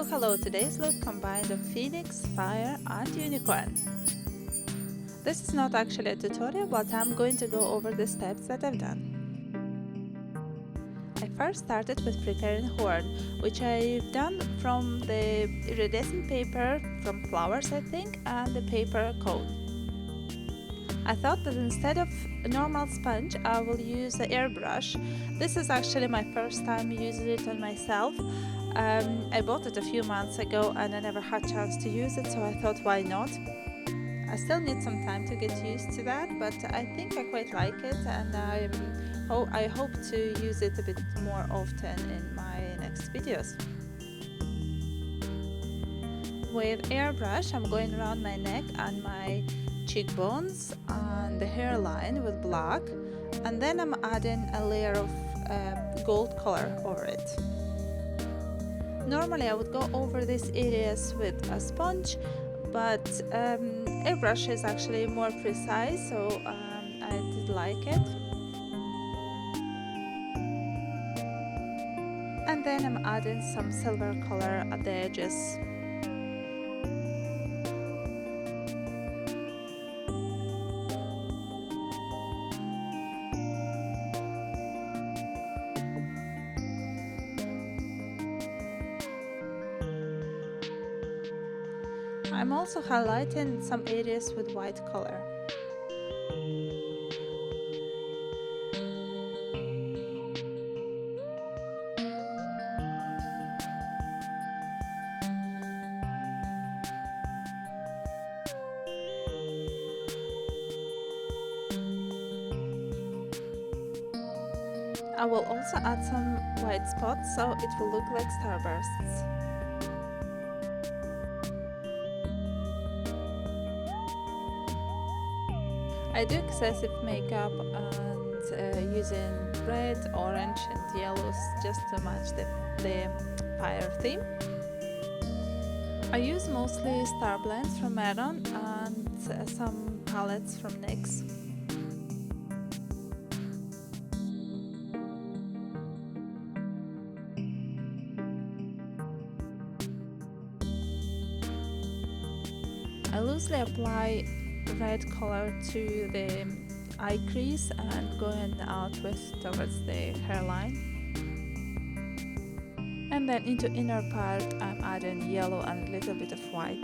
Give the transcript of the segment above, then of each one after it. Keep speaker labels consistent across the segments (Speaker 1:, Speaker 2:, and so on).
Speaker 1: Hello, today's look combined of Phoenix, Fire and Unicorn. This is not actually a tutorial, but I'm going to go over the steps that I've done. I first started with preparing horn, which I've done from the iridescent paper from flowers I think, and the paper cone. I thought that instead of a normal sponge I will use the airbrush. This is actually my first time using it on myself. I bought it a few months ago and I never had chance to use it, so I thought why not. I still need some time to get used to that, but I think I quite like it, and I hope to use it a bit more often in my next videos. With airbrush I'm going around my neck and my cheekbones and the hairline with black, and then I'm adding a layer of gold color over it. Normally I would go over this areas with a sponge, but airbrush is actually more precise, so I did like it. And then I'm adding some silver color at the edges. I'm also highlighting some areas with white color. I will also add some white spots so it will look like starbursts. I do excessive makeup and using red, orange and yellows just to match the fire theme. I use mostly star blends from Maron and some palettes from NYX. I loosely apply red color to the eye crease and going out towards the hairline, and then into inner part I'm adding yellow and a little bit of white.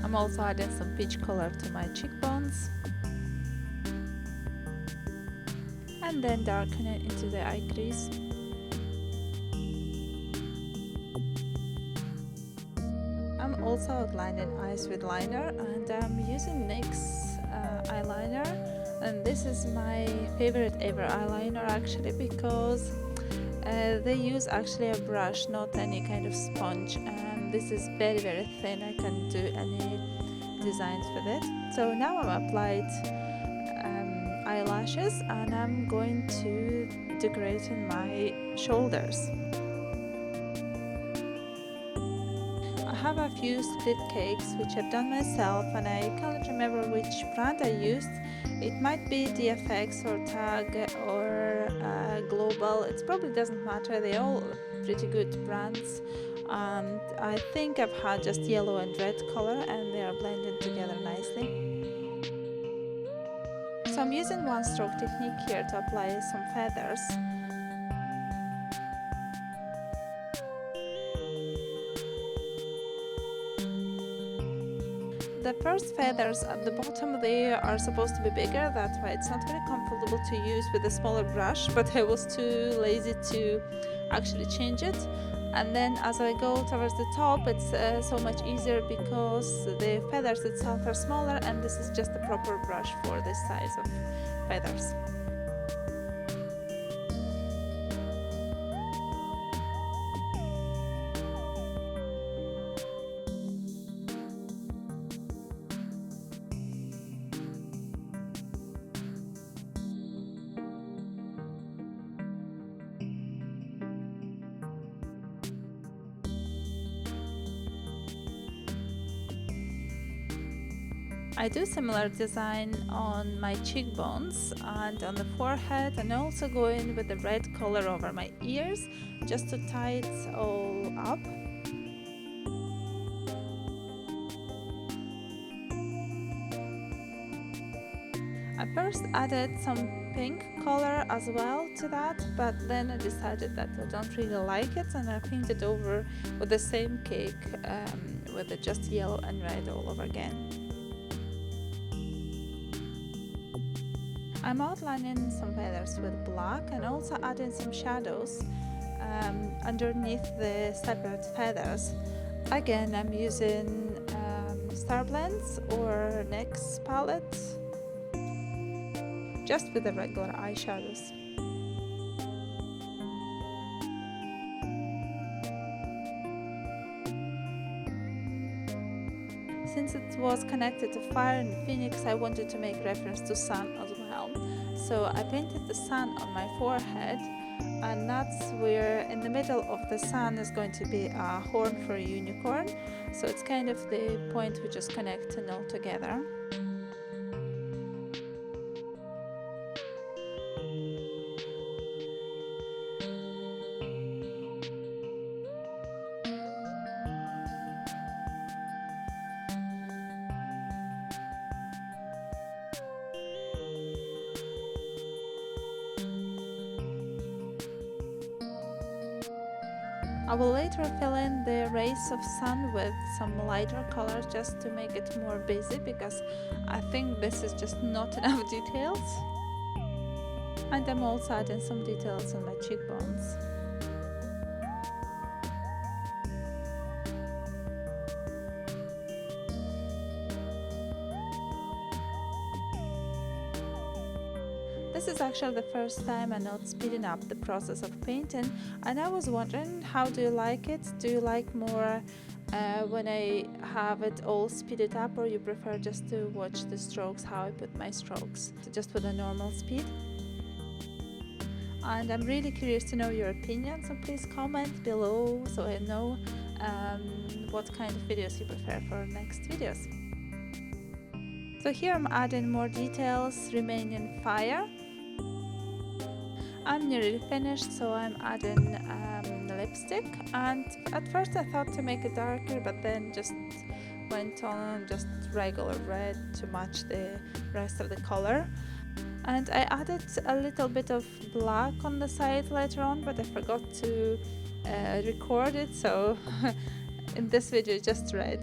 Speaker 1: I'm also adding some peach color to my cheekbones, and then darkening into the eye crease. I'm also outlining eyes with liner, and I'm using NYX eyeliner, and this is my favorite ever eyeliner actually, because they use actually a brush, not any kind of sponge, and this is very thin. I can't do any designs with it. So now I've applied eyelashes and I'm going to decorate in my shoulders. I have a few split cakes which I've done myself, and I can't remember which brand I used. It might be DFX or Tag or Global. It probably doesn't matter, they're all pretty good brands, and I think I've had just yellow and red color and they are blended together nicely. So I'm using one stroke technique here to apply some feathers. The first feathers at the bottom, they are supposed to be bigger, that's why it's not very comfortable to use with a smaller brush, but I was too lazy to actually change it. And then as I go towards the top, it's so much easier because the feathers itself are smaller, and this is just the proper brush for this size of feathers. I do similar design on my cheekbones and on the forehead, and also go in with the red color over my ears just to tie it all up. I first added some pink color as well to that, but then I decided that I don't really like it, and I painted over with the same cake with just yellow and red all over again. I'm outlining some feathers with black and also adding some shadows underneath the separate feathers. Again, I'm using Star Blends or NYX palette, just with the regular eyeshadows. Since it was connected to fire and phoenix, I wanted to make reference to sun as well. So I painted the sun on my forehead, and that's where in the middle of the sun is going to be a horn for a unicorn. So it's kind of the point which is connecting all together. I will later fill in the rays of sun with some lighter colors just to make it more busy, because I think this is just not enough details. And I'm also adding some details on my cheekbones. This is actually the first time I'm not speeding up the process of painting, and I was wondering, how do you like it? Do you like more when I have it all speeded up, or you prefer just to watch the strokes, how I put my strokes, just with a normal speed? And I'm really curious to know your opinion, so please comment below so I know what kind of videos you prefer for next videos. So here I'm adding more details remaining fire. I'm nearly finished, so I'm adding lipstick, and at first I thought to make it darker, but then just went on just regular red to match the rest of the color. And I added a little bit of black on the side later on, but I forgot to record it, so in this video it's just red.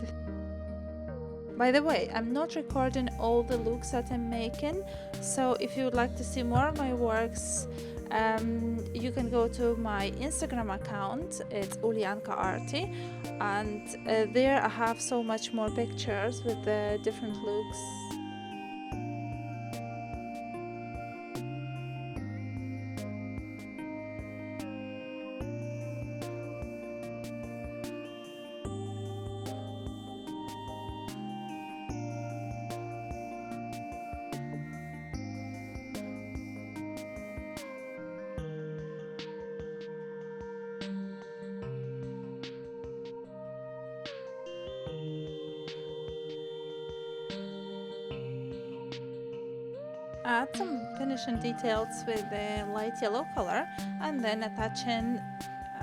Speaker 1: By the way, I'm not recording all the looks that I'm making, so if you would like to see more of my works, you can go to my Instagram account. It's Ulianka Arty, and there I have so much more pictures with the different looks. Add some finishing details with the light yellow color, and then attaching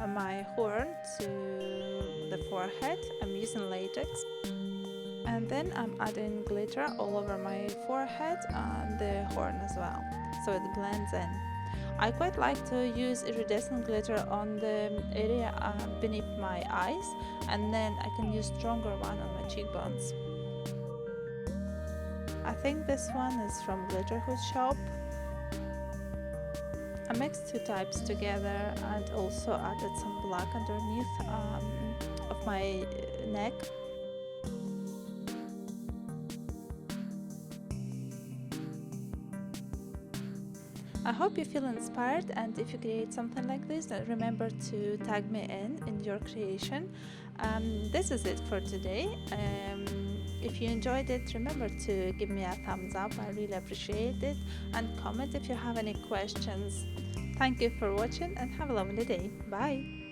Speaker 1: my horn to the forehead. I'm using latex, and then I'm adding glitter all over my forehead and the horn as well, so it blends in. I quite like to use iridescent glitter on the area beneath my eyes, and then I can use stronger one on my cheekbones. I think this one is from Glitterhood shop. I mixed two types together and also added some black underneath of my neck. I hope you feel inspired, and if you create something like this, remember to tag me in your creation. This is it for today. If you enjoyed it, remember to give me a thumbs up. I really appreciate it, and comment if you have any questions. Thank you for watching, and have a lovely day. Bye!